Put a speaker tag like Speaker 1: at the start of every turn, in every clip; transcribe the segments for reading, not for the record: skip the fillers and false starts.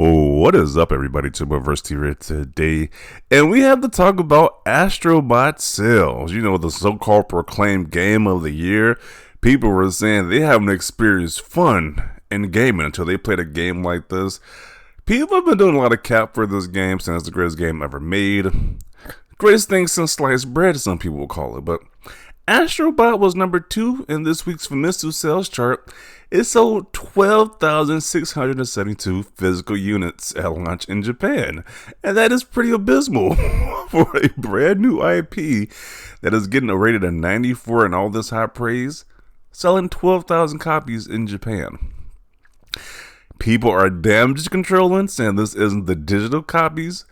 Speaker 1: What is up, everybody? Verse here today, and we have to talk about Astrobot sales. You know, the so-called proclaimed game of the year. People were saying they haven't experienced fun in gaming until they played a game like this. People have been doing a lot of cap for this game since the greatest game ever made. Greatest thing since sliced bread, some people will call it, but Astrobot was number 2 in this week's Famitsu sales chart. It sold 12,672 physical units at launch in Japan. And that is pretty abysmal for a brand new IP that is getting rated a 94 and all this high praise, selling 12,000 copies in Japan. People are damage controlling, saying this isn't the digital copies.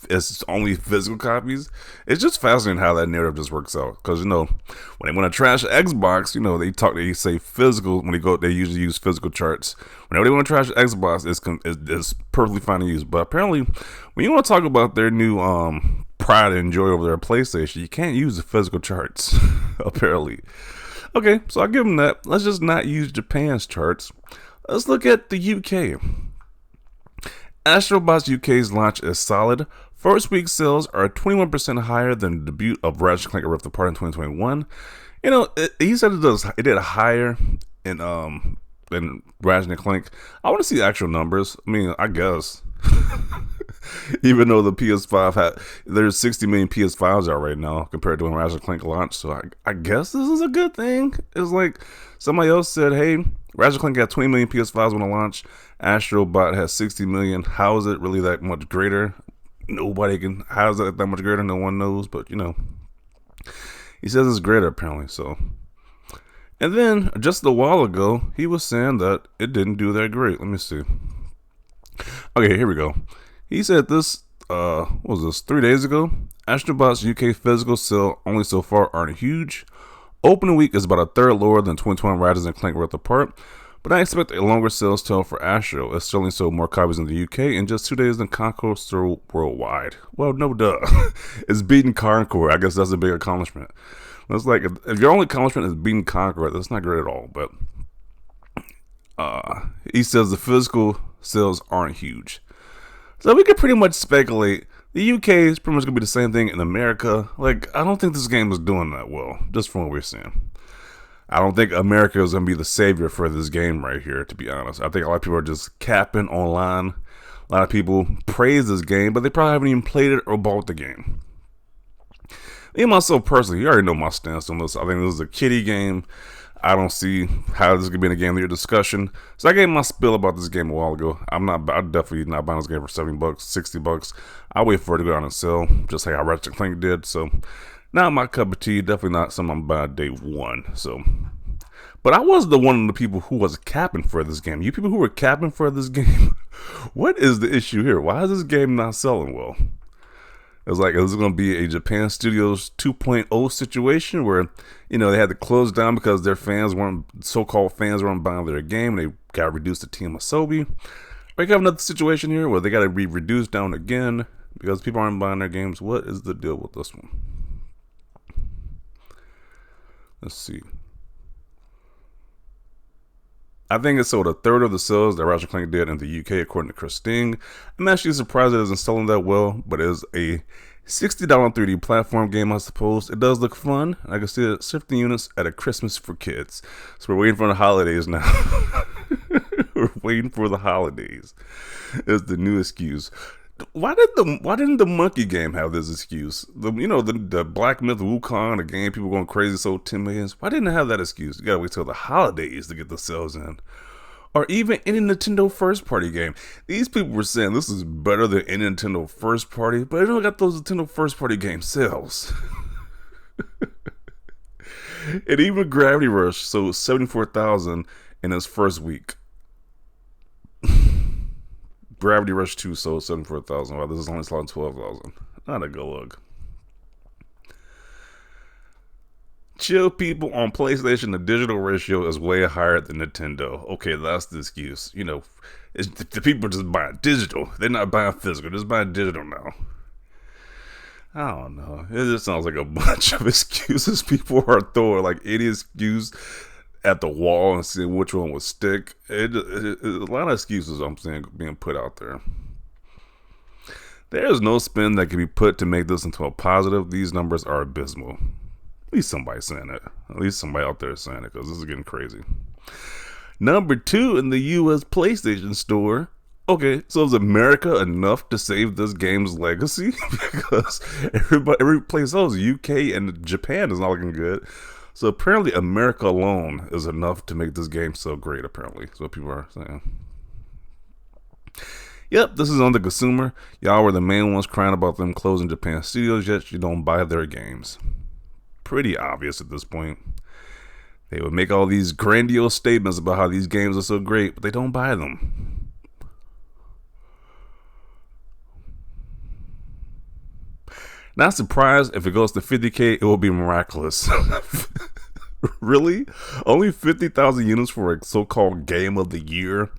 Speaker 1: It's only physical copies. It's just fascinating how that narrative just works out. Because, you know, when they want to trash Xbox, you know, they say physical. When they usually use physical charts. Whenever they want to trash Xbox, it's perfectly fine to use. But apparently, when you want to talk about their new pride and joy over their PlayStation, you can't use the physical charts, apparently. Okay, so I'll give them that. Let's just not use Japan's charts. Let's look at the UK. Astrobot's UK's launch is solid. First week sales are 21% higher than the debut of Ratchet & Clank Rift Apart in 2021. You know, he said it did higher in Ratchet & Clank. I want to see actual numbers. I mean, I guess. Even though the PS5 there's 60 million PS5s out right now compared to when Ratchet & Clank launched, so I guess this is a good thing. It's like somebody else said, hey, Ratchet & Clank got 20 million PS5s when it launched. Astrobot has 60 million. How is it really that much greater? How is it that much greater? No one knows, but you know, he says it's greater apparently, so. And then just a while ago, he was saying that it didn't do that great. Let me see. Okay, here we go. He said this, what was this, 3 days ago? Astrobot's UK physical sale only so far aren't huge. Opening week is about a third lower than 2020 Ratchet & Clank Rift Apart, but I expect a longer sales tail for Astro. It's selling sold more copies in the UK in just 2 days than Concord sold worldwide. Well, no duh. It's beating Concord. I guess that's a big accomplishment. It's like, if your only accomplishment is beating Concord, that's not great at all, but he says the physical sales aren't huge. So we could pretty much speculate the UK is pretty much going to be the same thing in America. Like, I don't think this game is doing that well, just from what we're seeing. I don't think America is going to be the savior for this game right here, to be honest. I think a lot of people are just capping online. A lot of people praise this game, but they probably haven't even played it or bought the game. Me myself personally, you already know my stance on this. I think this is a kiddie game. I don't see how this could be in a game of your discussion. So I gave my spiel about this game a while ago. I'm definitely not buying this game for $70, $60. I'll wait for it to go on and sell, just like how Ratchet & Clank did. So not my cup of tea. Definitely not something I'm buying day one. So, but I was one of the people who was capping for this game. You people who were capping for this game, what is the issue here? Why is this game not selling well? It's like, is it going to be a Japan Studios 2.0 situation where, you know, they had to close down because their so-called fans weren't buying their game. They got to reduce the team of Sobi. Or you have another situation here where they got to be reduced down again because people aren't buying their games. What is the deal with this one? Let's see. I think it sold a third of the sales that Ratchet & Clank did in the UK, according to Chris Sting. I'm actually surprised it isn't selling that well, but it is a $60 3D platform game, I suppose. It does look fun. I can see it 50 units at a Christmas for kids. So we're waiting for the holidays now. We're waiting for the holidays. It's the new excuse. Why didn't the monkey game have this excuse? The Black Myth Wukong, the game people going crazy, sold 10 million. Why didn't it have that excuse? You gotta wait till the holidays to get the sales in. Or even any Nintendo first party game. These people were saying this is better than any Nintendo first party, but they don't got those Nintendo first party game sales. And even Gravity Rush sold 74,000 in its first week. Gravity Rush 2 sold 74,000. Wow, this is only selling 12,000. Not a good look. Chill people, on PlayStation, the digital ratio is way higher than Nintendo. Okay, that's the excuse. You know, the people are just buying digital. They're not buying physical. They're just buying digital now. I don't know. It just sounds like a bunch of excuses people are throwing, like any excuse at the wall and seeing which one would stick. A lot of excuses I'm seeing being put out there. There is no spin that can be put to make this into a positive. These numbers are abysmal. At least somebody's saying it. At least somebody out there is saying it, because this is getting crazy. Number 2 in the U.S. PlayStation Store. Okay, so is America enough to save this game's legacy? Because every place else, UK and Japan, is not looking good. So apparently America alone is enough to make this game so great, apparently. So people are saying. Yep, this is on the consumer. Y'all were the main ones crying about them closing Japan studios, yet you don't buy their games. Pretty obvious at this point. They would make all these grandiose statements about how these games are so great, but they don't buy them. Not surprised if it goes to 50K, it will be miraculous. Really? Only 50,000 units for a so-called game of the year?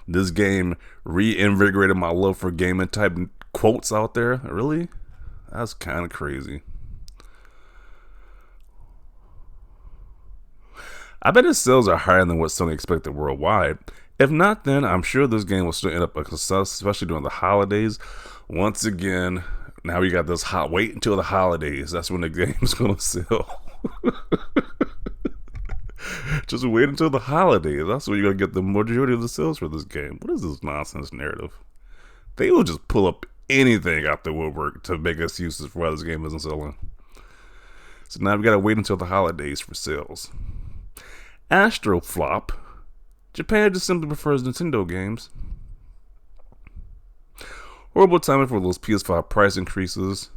Speaker 1: This game reinvigorated my love for gaming type quotes out there? Really? That's kind of crazy. I bet its sales are higher than what Sony expected worldwide. If not, then I'm sure this game will still end up a success, especially during the holidays. Once again, now we got this wait until the holidays. That's when the game's gonna sell. Just wait until the holidays. That's when you're gonna get the majority of the sales for this game. What is this nonsense narrative? They will just pull up anything out the woodwork to make excuses for why this game isn't selling. So now we gotta wait until the holidays for sales. Astro flop. Japan just simply prefers Nintendo games. Horrible timing for those PS5 price increases.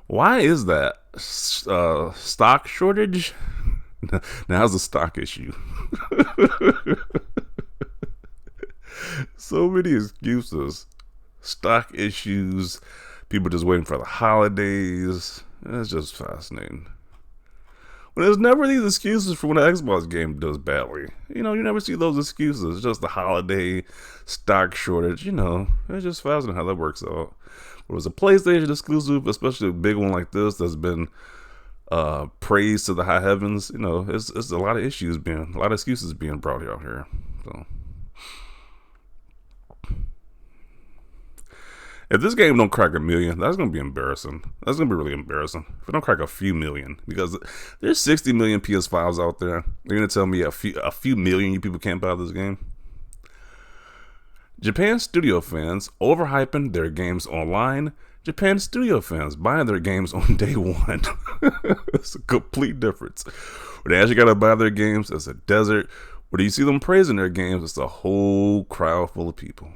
Speaker 1: Why is that? Stock shortage? Now's the stock issue. So many excuses. Stock issues. People just waiting for the holidays. It's just fascinating. When there's never these excuses for when an Xbox game does badly. You know, you never see those excuses. It's just the holiday, stock shortage. You know, it's just fascinating how that works out. But it was a PlayStation exclusive, especially a big one like this that's been praised to the high heavens. You know, it's a lot of excuses being brought out here. So, if this game don't crack 1 million, that's going to be embarrassing. That's going to be really embarrassing. If it don't crack a few million, because there's 60 million PS5s out there. You're going to tell me a few million you people can't buy this game? Japan studio fans overhyping their games online. Japan studio fans buying their games on day one. It's a complete difference. When they actually got to buy their games, it's a desert. When you see them praising their games, it's a whole crowd full of people.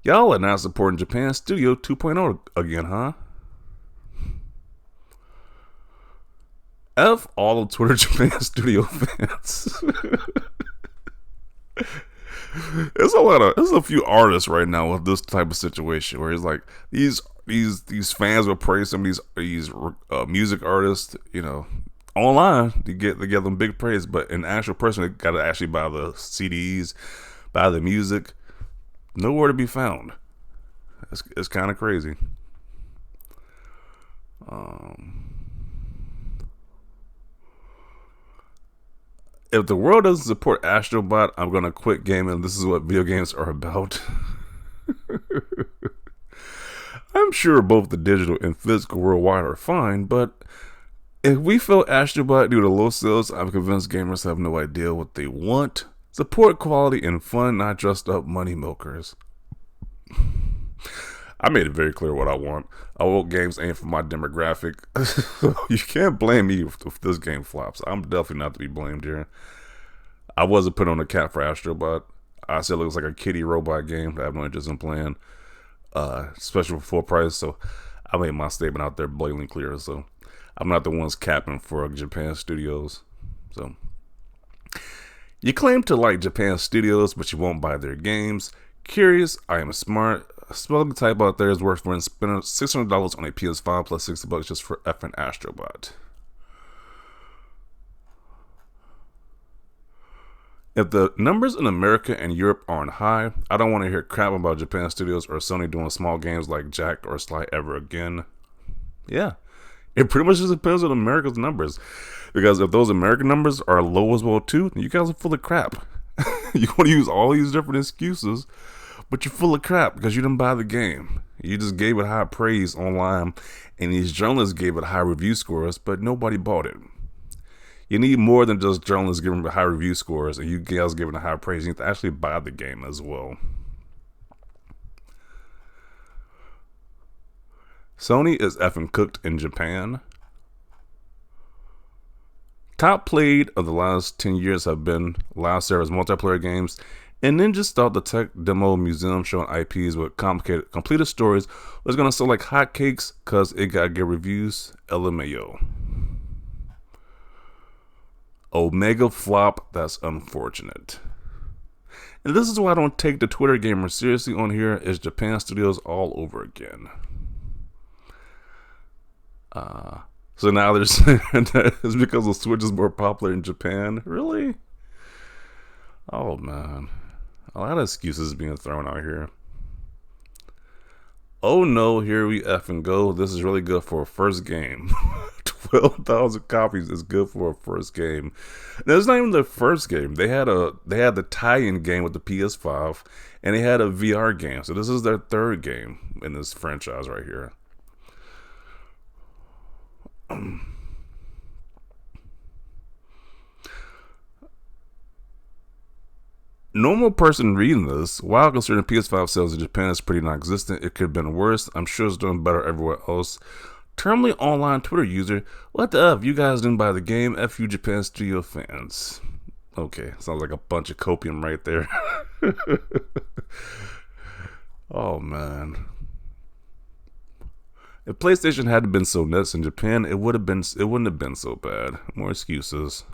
Speaker 1: Y'all are not supporting Japan Studio 2.0 again, huh? F all of Twitter Japan Studio fans. There's a few artists right now with this type of situation where it's like these fans will praise some of these music artists, you know, online to get them big praise, but an actual person that got to actually buy the CDs, buy the music. Nowhere to be found. It's kind of crazy. If the world doesn't support Astrobot, I'm gonna quit gaming. This is what video games are about. I'm sure both the digital and physical worldwide are fine, but if we fail Astrobot due to low sales, I'm convinced gamers have no idea what they want. Support quality and fun, not dressed up money milkers. I made it very clear what I want. I want games aimed for my demographic. You can't blame me if this game flops. I'm definitely not to be blamed here. I wasn't put on a cap for Astrobot. I said it looks like a kitty robot game that I have no interest in playing. Especially for full price. So I made my statement out there blatantly clear. So I'm not the ones capping for Japan Studios. So you claim to like Japan Studios, but you won't buy their games. Curious, I am smart. Spelling type out there is worth more than spending $600 on a PS5 plus $60 just for effing Astrobot. If the numbers in America and Europe aren't high, I don't want to hear crap about Japan Studios or Sony doing small games like Jack or Sly ever again. Yeah. It pretty much just depends on America's numbers. Because if those American numbers are low as well too, then you guys are full of crap. You want to use all these different excuses, but you're full of crap because you didn't buy the game. You just gave it high praise online, and these journalists gave it high review scores, but nobody bought it. You need more than just journalists giving high review scores and you guys giving it high praise. You need to actually buy the game as well. Sony is effing cooked in Japan. Top played of the last 10 years have been live service multiplayer games, and then just thought the tech demo museum showing IPs with complicated, completed stories was going to sell like hotcakes because it got good reviews. LMAO. Omega flop, that's unfortunate. And this is why I don't take the Twitter gamer seriously on here, is Japan Studios all over again. So now they're saying that it's because the Switch is more popular in Japan. Really? Oh man. A lot of excuses being thrown out here. Oh no, here we effing go. This is really good for a first game. 12,000 copies is good for a first game. Now, it's not even the first game. They had the tie-in game with the PS5, and they had a VR game. So this is their third game in this franchise right here. Normal person reading this, while considering PS5 sales in Japan is pretty non-existent, it could have been worse. I'm sure it's doing better everywhere else. Terminally online Twitter user, what the F? You guys didn't buy the game. F you Japan Studio fans. Okay, sounds like a bunch of copium right there. Oh man. If PlayStation hadn't been so nuts in Japan, it wouldn't have been so bad. More excuses.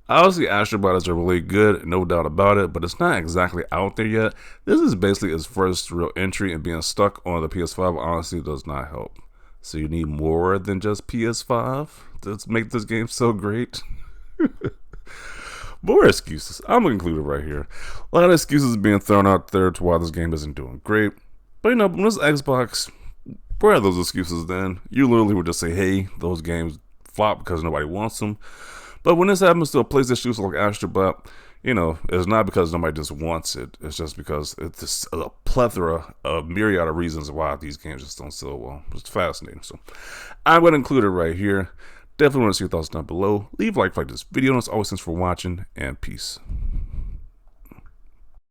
Speaker 1: Obviously, Astro is really good, no doubt about it, but it's not exactly out there yet. This is basically his first real entry, and being stuck on the PS5 honestly does not help. So you need more than just PS5 to make this game so great. More excuses. I'm going to include it right here. A lot of excuses being thrown out there to why this game isn't doing great. But when this Xbox, where are those excuses then? You literally would just say, hey, those games flop because nobody wants them. But when this happens to a PlayStation exclusive like Astro, it's not because nobody just wants it. It's just because it's just a plethora, a myriad of reasons why these games just don't sell well. It's fascinating. So I'm going to include it right here. Definitely want to see your thoughts down below. Leave a like this video. And as always, thanks for watching, and peace.